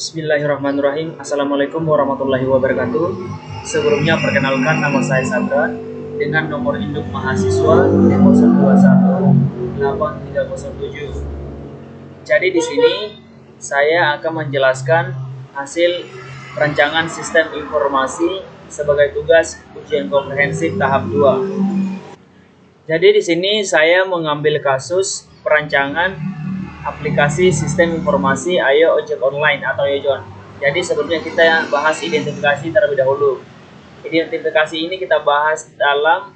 Bismillahirrahmanirrahim. Assalamualaikum warahmatullahi wabarakatuh. Sebelumnya perkenalkan, nama saya Sabra dengan nomor induk mahasiswa 0218307. Jadi di sini saya akan menjelaskan hasil rancangan sistem informasi sebagai tugas ujian komprehensif tahap 2. Jadi di sini saya mengambil kasus perancangan aplikasi sistem informasi Ayo Ojek Online atau Yojon. Jadi sebelumnya kita bahas identifikasi terlebih dahulu. Identifikasi ini kita bahas dalam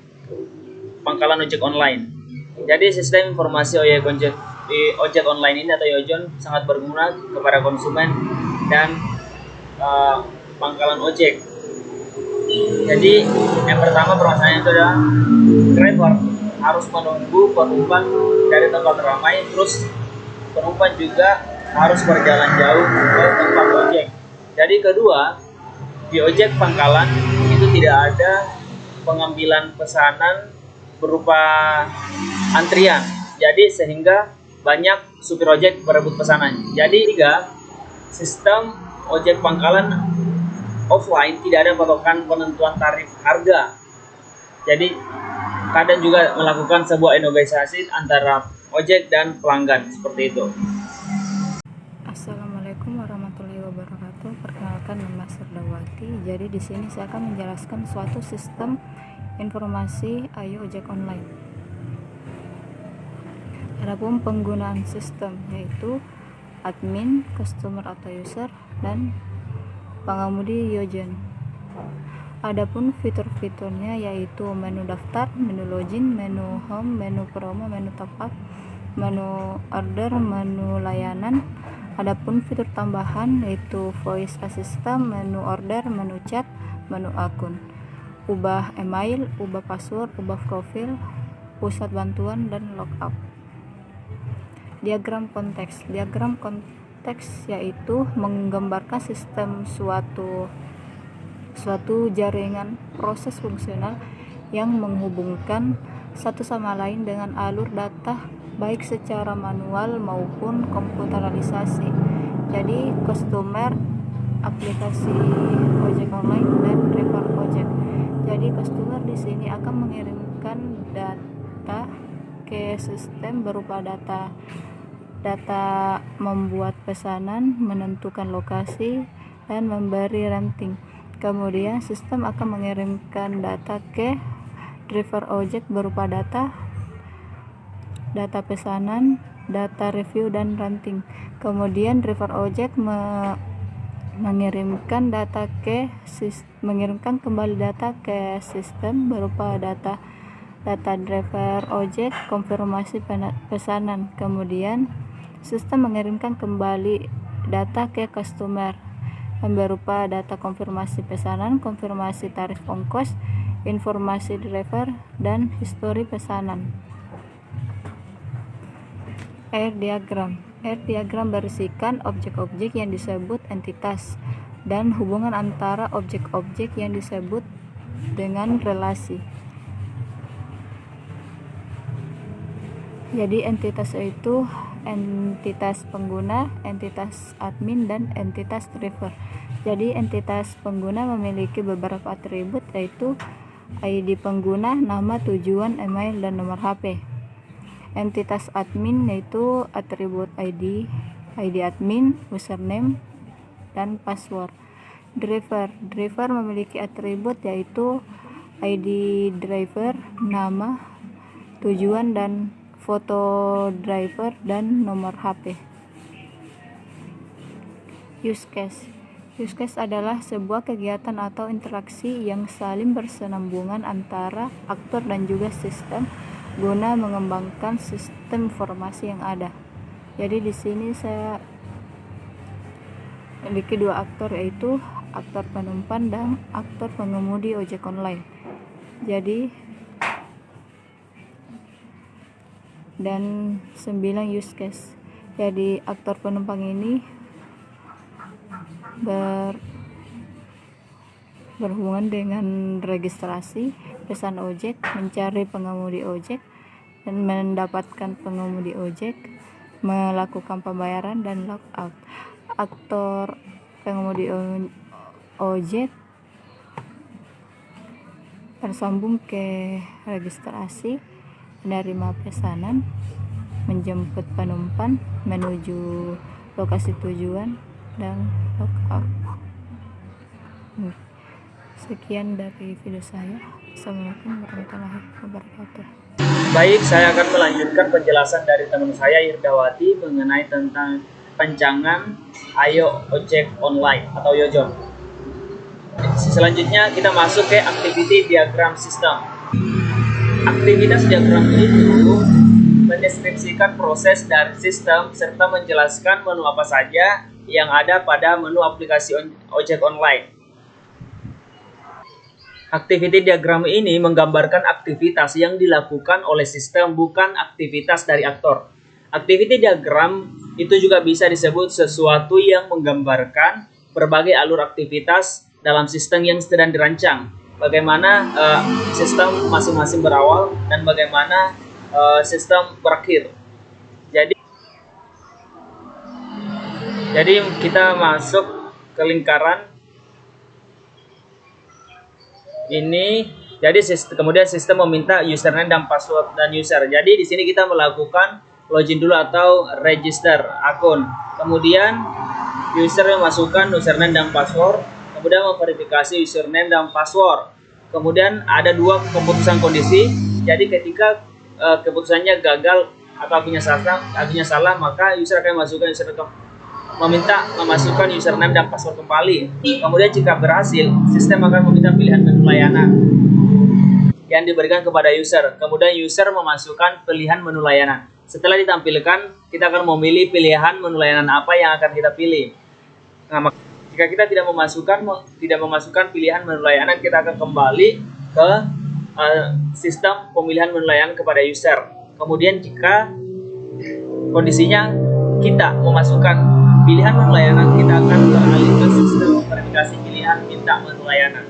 pangkalan ojek online. Jadi sistem informasi ojek online ini atau Yojon sangat berguna kepada konsumen dan pangkalan ojek. Jadi yang pertama permasalahannya itu adalah driver harus menunggu penumpang dari tempat ramai, terus penumpang juga harus berjalan jauh ke tempat ojek. Jadi kedua, di ojek pangkalan itu tidak ada pengambilan pesanan berupa antrian. Jadi sehingga banyak supir ojek berebut pesanan. Jadi tiga, sistem ojek pangkalan offline tidak ada patokan penentuan tarif harga. Jadi kadang juga melakukan sebuah negosiasi antara ojek dan pelanggan seperti itu. Assalamualaikum warahmatullahi wabarakatuh. Perkenalkan, nama Serdawati. Jadi di sini saya akan menjelaskan suatu sistem informasi Ayo Ojek Online. Adapun penggunaan sistem yaitu admin, customer atau user, dan pengemudi Yojon. Adapun fitur-fiturnya yaitu menu daftar, menu login, menu home, menu promo, menu top up, menu order, menu layanan. Adapun fitur tambahan yaitu voice assistant, menu order, menu chat, menu akun, ubah email, ubah password, ubah profil, pusat bantuan, dan logout. Diagram konteks. Diagram konteks yaitu menggambarkan sistem suatu jaringan proses fungsional yang menghubungkan satu sama lain dengan alur data baik secara manual maupun komputerisasi. Jadi customer, aplikasi ojek online, dan driver ojek. Jadi customer di sini akan mengirimkan data ke sistem berupa data membuat pesanan, menentukan lokasi, dan memberi rating. Kemudian sistem akan mengirimkan data ke driver ojek berupa data pesanan, data review, dan rating. Kemudian driver ojek mengirimkan kembali data ke sistem berupa data driver ojek konfirmasi pesanan. Kemudian sistem mengirimkan kembali data ke customer yang berupa data konfirmasi pesanan, konfirmasi tarif ongkos, informasi driver, dan histori pesanan. Air diagram berisikan objek-objek yang disebut entitas dan hubungan antara objek-objek yang disebut dengan relasi. Jadi entitas itu entitas pengguna, entitas admin, dan entitas driver. Jadi entitas pengguna memiliki beberapa atribut yaitu ID pengguna, nama, tujuan, email, dan nomor HP. Entitas admin yaitu atribut ID admin, username, dan password. Driver memiliki atribut yaitu ID driver, nama, tujuan, dan foto driver, dan nomor HP. Use case adalah sebuah kegiatan atau interaksi yang saling bersenambungan antara aktor dan juga sistem guna mengembangkan sistem informasi yang ada. Jadi di sini saya memiliki dua aktor yaitu aktor penumpang dan aktor pengemudi ojek online. Dan 9 use case. Jadi aktor penumpang ini berhubungan dengan registrasi, pesan ojek, mencari pengemudi ojek, dan mendapatkan pengemudi ojek, melakukan pembayaran, dan logout. Aktor pengemudi ojek tersambung ke registrasi, menerima pesanan, menjemput penumpang menuju lokasi tujuan, dan logout. Sekian dari video saya. Assalamualaikum warahmatullahi wabarakatuh. Baik, saya akan melanjutkan penjelasan dari teman saya Irdawati mengenai tentang pencangan Ayo Ojek Online atau Yojon. Selanjutnya kita masuk ke activity diagram system. Aktivitas diagram itu mendeskripsikan proses dari sistem serta menjelaskan menu apa saja yang ada pada menu aplikasi ojek online. Activity diagram ini menggambarkan aktivitas yang dilakukan oleh sistem, bukan aktivitas dari aktor. Activity diagram itu juga bisa disebut sesuatu yang menggambarkan berbagai alur aktivitas dalam sistem yang sedang dirancang. Bagaimana sistem masing-masing berawal dan bagaimana sistem berakhir. Jadi kita masuk ke lingkaran ini. Jadi kemudian sistem meminta username dan password dan user. Jadi di sini kita melakukan login dulu atau register akun. Kemudian user memasukkan username dan password. Kemudian memverifikasi username dan password. Kemudian ada dua keputusan kondisi. Jadi ketika keputusannya gagal atau akhirnya salah, maka user akan meminta memasukkan username dan password kembali. Kemudian jika berhasil, sistem akan meminta pilihan menu layanan yang diberikan kepada user. Kemudian user memasukkan pilihan menu layanan. Setelah ditampilkan, kita akan memilih pilihan menu layanan apa yang akan kita pilih. Nah, jika kita tidak memasukkan pilihan menu layanan, kita akan kembali ke sistem pemilihan menu layanan kepada user. Kemudian jika kondisinya kita memasukkan pilihan menu layanan, kita akan beralih ke sistem verifikasi pilihan minta menu layanan.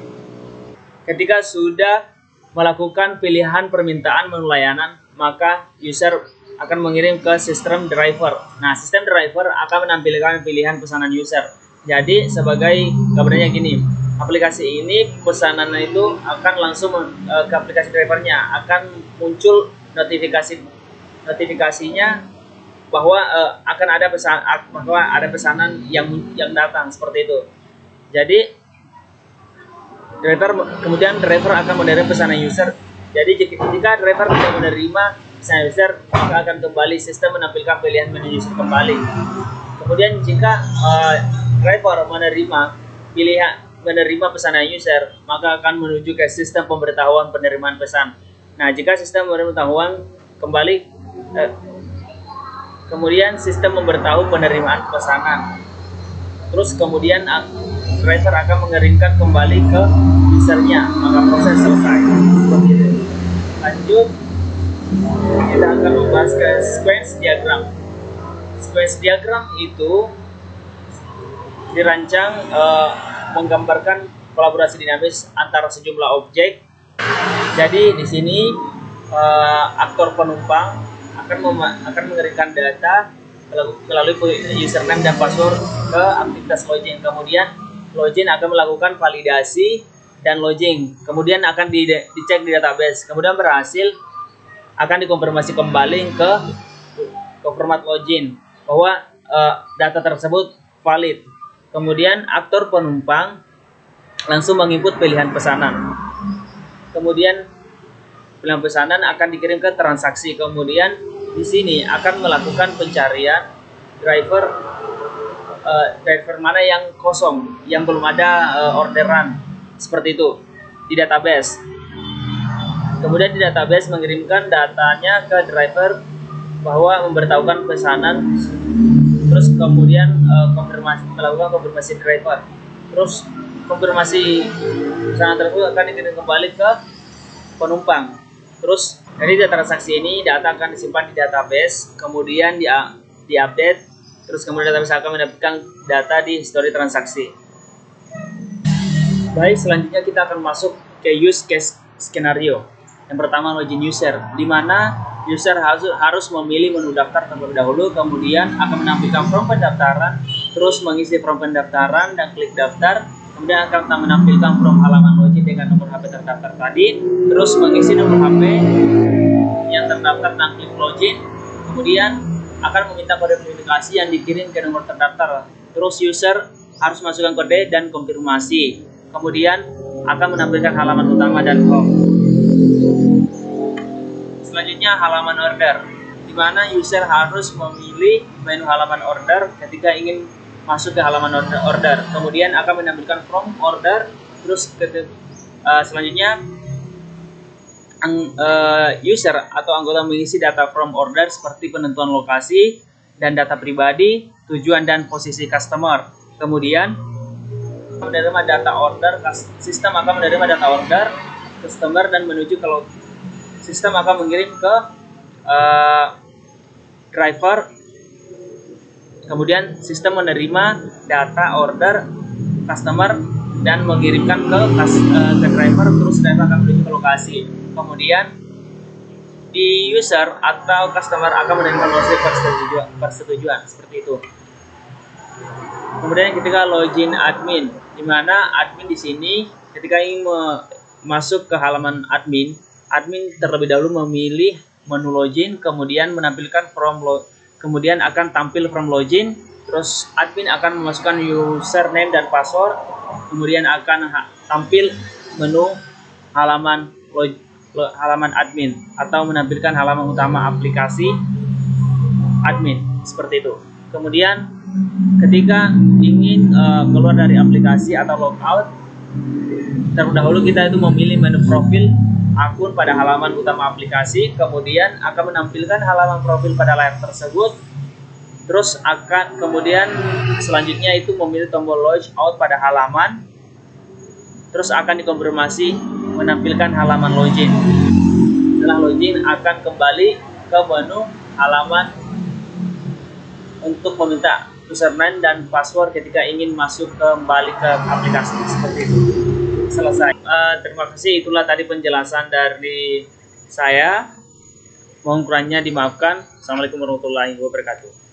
Ketika sudah melakukan pilihan permintaan menu layanan, maka user akan mengirim ke sistem driver. Nah, sistem driver akan menampilkan pilihan pesanan user. Jadi sebagai gambarnya gini, aplikasi ini pesanan itu akan langsung ke aplikasi drivernya, akan muncul notifikasinya bahwa akan ada pesanan yang datang seperti itu. Jadi kemudian driver akan menerima pesanan user. Jadi jika driver tidak menerima pesanan user, maka akan kembali sistem menampilkan pilihan menu user kembali. Kemudian jika driver menerima pesanan user, maka akan menuju ke sistem pemberitahuan penerimaan pesan. Nah, jika sistem pemberitahuan kembali kemudian sistem memberitahu penerimaan pesanan. Terus kemudian driver akan mengirimkan kembali ke usernya, maka proses selesai. Seperti itu. Lanjut, kita akan membahas ke sequence diagram. Sequence diagram itu dirancang menggambarkan kolaborasi dinamis antara sejumlah objek. Jadi di sini aktor penumpang akan mengirimkan data melalui username dan password ke aktivitas login. Kemudian login akan melakukan validasi dan login. Kemudian akan dicek di database. Kemudian berhasil, akan dikonfirmasi kembali ke format login bahwa data tersebut valid. Kemudian aktor penumpang langsung menginput pilihan pesanan. Kemudian pilihan pesanan akan dikirim ke transaksi. Kemudian di sini akan melakukan pencarian driver mana yang kosong, yang belum ada orderan, seperti itu di database. Kemudian di database mengirimkan datanya ke driver bahwa memberitahukan pesanan. Terus kemudian melakukan konfirmasi driver. Terus konfirmasi pesanan tersebut akan dikirim kembali ke penumpang. Terus dari data transaksi ini, data akan disimpan di database, kemudian diupdate, terus kemudian database akan mendapatkan data di histori transaksi. Baik, selanjutnya kita akan masuk ke use case skenario. Yang pertama, login user, di mana user harus memilih menu daftar terlebih dahulu, kemudian akan menampilkan form pendaftaran terus mengisi form pendaftaran dan klik daftar. Kemudian akan menampilkan form halaman login dengan nomor HP terdaftar tadi, terus mengisi nomor HP yang terdaftar dan klik login. Kemudian akan meminta kode verifikasi yang dikirim ke nomor terdaftar. Terus user harus masukkan kode dan konfirmasi. Kemudian akan menampilkan halaman utama dan home. Selanjutnya halaman order, di mana user harus memilih menu halaman order ketika ingin masuk ke halaman order. Kemudian akan menampilkan form order. Terus selanjutnya user atau anggota mengisi data form order seperti penentuan lokasi dan data pribadi, tujuan dan posisi customer. Kemudian menerima data order, sistem akan menerima data order customer dan menuju ke sistem akan mengirim ke driver. Kemudian sistem menerima data order customer dan mengirimkan ke driver, terus driver akan menuju ke lokasi. Kemudian di user atau customer akan menerima logic persetujuan seperti itu. Kemudian ketika login admin, di mana admin di sini ketika ingin masuk ke halaman admin terlebih dahulu memilih menu login, kemudian menampilkan kemudian akan tampil from login, terus admin akan memasukkan username dan password, kemudian akan tampil menu halaman admin atau menampilkan halaman utama aplikasi admin seperti itu. Kemudian ketika ingin keluar dari aplikasi atau logout, terlebih dahulu kita itu memilih menu profil akun pada halaman utama aplikasi, kemudian akan menampilkan halaman profil pada layar tersebut. Terus kemudian selanjutnya itu memilih tombol log out pada halaman, terus akan dikonfirmasi menampilkan halaman login. Setelah login akan kembali ke menu halaman untuk meminta username dan password ketika ingin masuk kembali ke aplikasi seperti itu. Selesai. Terima kasih, itulah tadi penjelasan dari saya. Mohon kurangnya dimaafkan. Assalamualaikum warahmatullahi wabarakatuh.